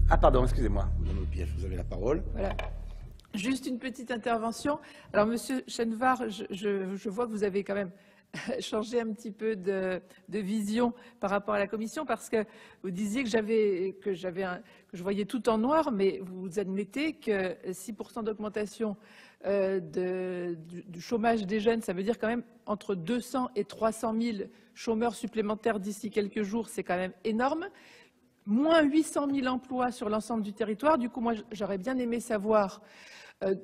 Ah pardon, excusez-moi, Madame Le Piège, vous avez la parole. Voilà. Juste une petite intervention. Alors, Monsieur Chenvar, je vois que vous avez quand même changé un petit peu de vision par rapport à la commission, parce que vous disiez que je voyais tout en noir, mais vous admettez que 6% d'augmentation du chômage des jeunes, ça veut dire quand même entre 200 et 300 000 chômeurs supplémentaires d'ici quelques jours, c'est quand même énorme. Moins 800 000 emplois sur l'ensemble du territoire. Du coup, moi, j'aurais bien aimé savoir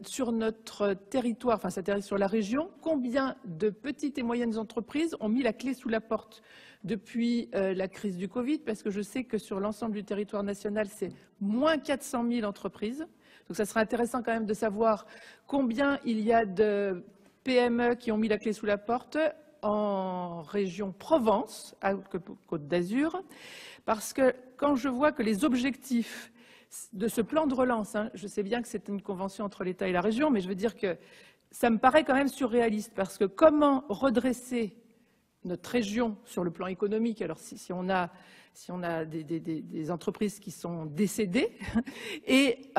sur notre territoire, enfin c'est-à-dire sur la région, combien de petites et moyennes entreprises ont mis la clé sous la porte depuis la crise du Covid, parce que je sais que sur l'ensemble du territoire national, c'est moins 400 000 entreprises. Donc ça serait intéressant quand même de savoir combien il y a de PME qui ont mis la clé sous la porte en région Provence, à Côte d'Azur, parce que quand je vois que les objectifs de ce plan de relance, je sais bien que c'est une convention entre l'État et la région, mais je veux dire que ça me paraît quand même surréaliste, parce que comment redresser notre région sur le plan économique, alors si on a des entreprises qui sont décédées, et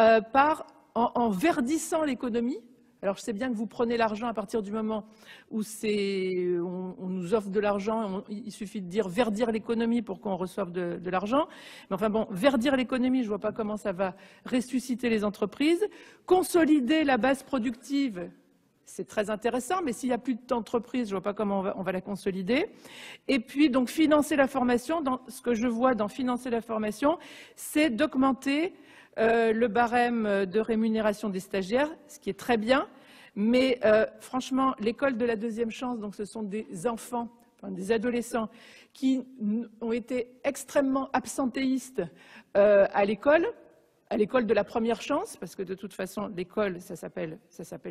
en verdissant l'économie. Alors, je sais bien que vous prenez l'argent à partir du moment où on nous offre de l'argent. Il suffit de dire verdir l'économie pour qu'on reçoive de l'argent. Mais enfin bon, verdir l'économie, je ne vois pas comment ça va ressusciter les entreprises. Consolider la base productive, c'est très intéressant, mais s'il n'y a plus d'entreprises, je ne vois pas comment on va la consolider. Et puis, donc, financer la formation. Ce que je vois dans financer la formation, c'est d'augmenter le barème de rémunération des stagiaires, ce qui est très bien, mais franchement, l'école de la deuxième chance, donc ce sont des enfants, enfin des adolescents qui ont été extrêmement absentéistes à l'école de la première chance, parce que de toute façon, l'école, ça s'appelle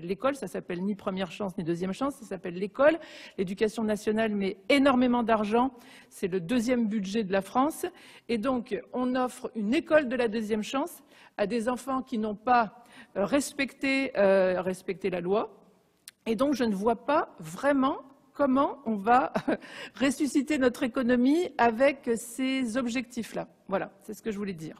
l'école, ça s'appelle ni première chance ni deuxième chance, ça s'appelle l'école. L'éducation nationale met énormément d'argent, c'est le deuxième budget de la France, et donc on offre une école de la deuxième chance à des enfants qui n'ont pas respecté la loi, et donc je ne vois pas vraiment comment on va ressusciter notre économie avec ces objectifs-là. Voilà, c'est ce que je voulais dire.